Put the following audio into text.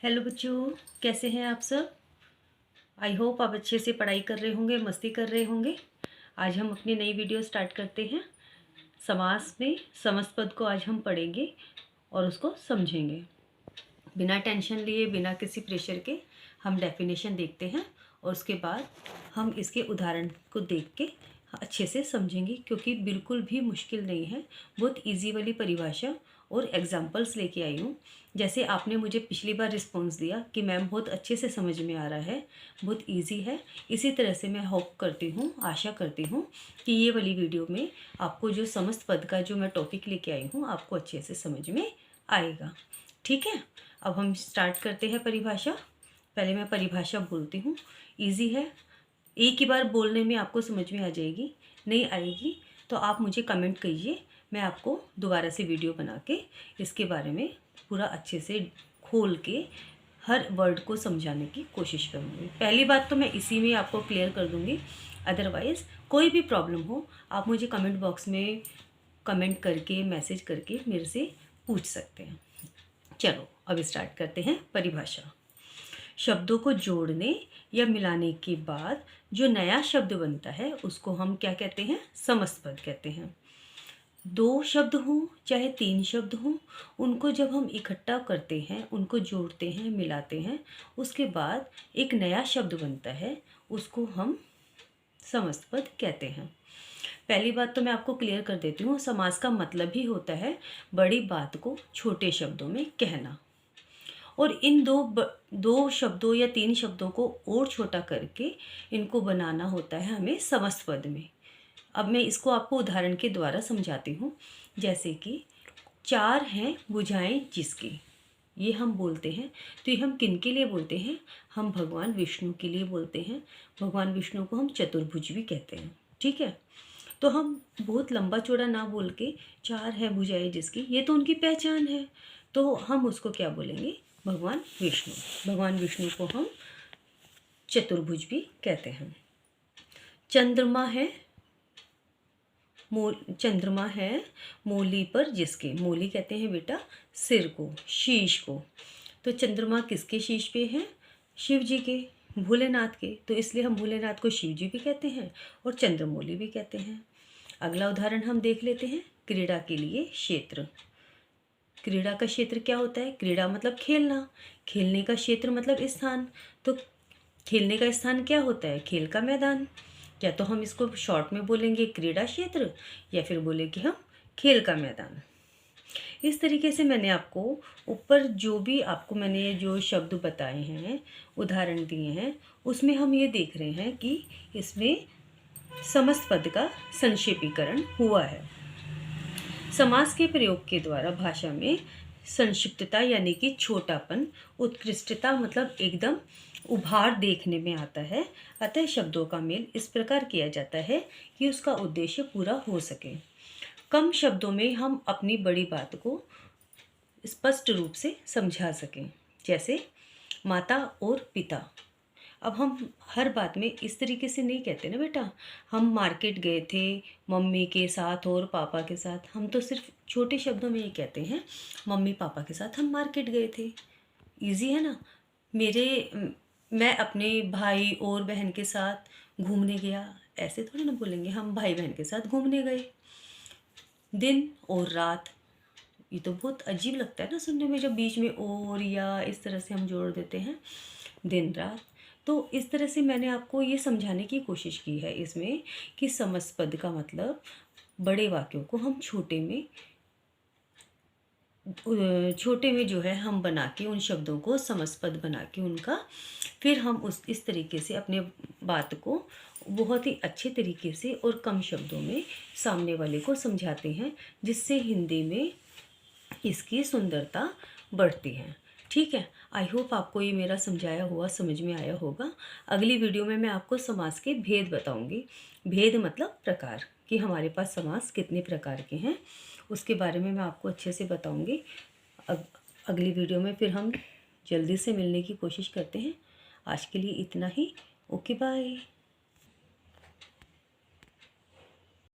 Hello बच्चों, कैसे हैं आप सब। आई होप आप अच्छे से पढ़ाई कर रहे होंगे, मस्ती कर रहे होंगे। आज हम अपनी नई वीडियो स्टार्ट करते हैं। समास में समस्त पद को आज हम पढ़ेंगे और उसको समझेंगे। बिना टेंशन लिए, बिना किसी प्रेशर के हम डेफिनेशन देखते हैं और उसके बाद हम इसके उदाहरण को देख के अच्छे से समझेंगे, क्योंकि बिल्कुल भी मुश्किल नहीं है। बहुत इजी वाली परिभाषा और एग्जांपल्स लेके आई हूँ। जैसे आपने मुझे पिछली बार रिस्पॉन्स दिया कि मैम बहुत अच्छे से समझ में आ रहा है, बहुत इजी है, इसी तरह से मैं होप करती हूँ, आशा करती हूँ कि ये वाली वीडियो में आपको जो समस्त पद का जो मैं टॉपिक लेके आई हूँ आपको अच्छे से समझ में आएगा। ठीक है, अब हम स्टार्ट करते हैं परिभाषा। पहले मैं परिभाषा बोलती हूँ, इजी है, एक ही बार बोलने में आपको समझ में आ जाएगी। नहीं आएगी तो आप मुझे कमेंट कीजिए, मैं आपको दोबारा से वीडियो बना के इसके बारे में पूरा अच्छे से खोल के हर वर्ड को समझाने की कोशिश करूँगी। पहली बात तो मैं इसी में आपको क्लियर कर दूँगी, अदरवाइज़ कोई भी प्रॉब्लम हो आप मुझे कमेंट बॉक्स में कमेंट करके, मैसेज करके मेरे से पूछ सकते हैं। चलो अब स्टार्ट करते हैं परिभाषा। शब्दों को जोड़ने या मिलाने के बाद जो नया शब्द बनता है उसको हम क्या कहते हैं? समस्त पद कहते हैं। दो शब्द हों चाहे तीन शब्द हों, उनको जब हम इकट्ठा करते हैं, उनको जोड़ते हैं, मिलाते हैं, उसके बाद एक नया शब्द बनता है, उसको हम समस्त पद कहते हैं। पहली बात तो मैं आपको क्लियर कर देती हूँ, समास का मतलब ही होता है बड़ी बात को छोटे शब्दों में कहना। और इन दो शब्दों या तीन शब्दों को और छोटा करके इनको बनाना होता है हमें समस्त पद में। अब मैं इसको आपको उदाहरण के द्वारा समझाती हूँ। जैसे कि चार हैं भुजाएं जिसकी, ये हम बोलते हैं, तो ये हम किन के लिए बोलते हैं? हम भगवान विष्णु के लिए बोलते हैं। भगवान विष्णु को हम चतुर्भुज भी कहते हैं। ठीक है, तो हम बहुत लंबा चौड़ा ना बोल के चार है भुजाएं जिसकी, ये तो उनकी पहचान है, तो हम उसको क्या बोलेंगे? भगवान विष्णु। भगवान विष्णु को हम चतुर्भुज भी कहते हैं। चंद्रमा है चंद्रमा है मोली पर जिसके, मोली कहते हैं बेटा सिर को, शीश को। तो चंद्रमा किसके शीश पे है? शिव जी के, भोलेनाथ के, तो इसलिए हम भोलेनाथ को शिव जी भी कहते हैं और चंद्रमौली भी कहते हैं। अगला उदाहरण हम देख लेते हैं। क्रीड़ा के लिए क्षेत्र। क्रीड़ा का क्षेत्र क्या होता है? क्रीड़ा मतलब खेलना, खेलने का क्षेत्र मतलब स्थान। तो खेलने का स्थान क्या होता है? खेल का मैदान। या तो हम इसको शॉर्ट में बोलेंगे क्रीड़ा क्षेत्र, या फिर बोलेंगे हम खेल का मैदान। इस तरीके से मैंने आपको ऊपर जो भी आपको मैंने जो शब्द बताए हैं, उदाहरण दिए हैं, उसमें हम ये देख रहे हैं कि इसमें समस्त पद का संक्षेपीकरण हुआ है। समास के प्रयोग के द्वारा भाषा में संक्षिप्तता यानी कि छोटापन, उत्कृष्टता मतलब एकदम उभार देखने में आता है। अतः शब्दों का मेल इस प्रकार किया जाता है कि उसका उद्देश्य पूरा हो सके। कम शब्दों में हम अपनी बड़ी बात को स्पष्ट रूप से समझा सकें। जैसे माता और पिता। अब हम हर बात में इस तरीके से नहीं कहते ना बेटा, हम मार्केट गए थे मम्मी के साथ और पापा के साथ, हम तो सिर्फ छोटे शब्दों में ये कहते हैं मम्मी पापा के साथ हम मार्केट गए थे। इजी है ना। मैं अपने भाई और बहन के साथ घूमने गया, ऐसे थोड़ी ना बोलेंगे, हम भाई बहन के साथ घूमने गए। दिन और रात, ये तो बहुत अजीब लगता है ना सुनने में, जब बीच में और या इस तरह से हम जोड़ देते हैं, दिन रात। तो इस तरह से मैंने आपको ये समझाने की कोशिश की है इसमें कि समस्त पद का मतलब बड़े वाक्यों को हम छोटे में जो है हम बना के उन शब्दों को समस्त पद बना के उनका फिर हम इस तरीके से अपने बात को बहुत ही अच्छे तरीके से और कम शब्दों में सामने वाले को समझाते हैं, जिससे हिंदी में इसकी सुंदरता बढ़ती है। ठीक है, आई होप आपको ये मेरा समझाया हुआ समझ में आया होगा। अगली वीडियो में मैं आपको समास के भेद बताऊंगी। भेद मतलब प्रकार, कि हमारे पास समास कितने प्रकार के हैं, उसके बारे में मैं आपको अच्छे से बताऊंगी। अगली वीडियो में फिर हम जल्दी से मिलने की कोशिश करते हैं। आज के लिए इतना ही। Okay bye.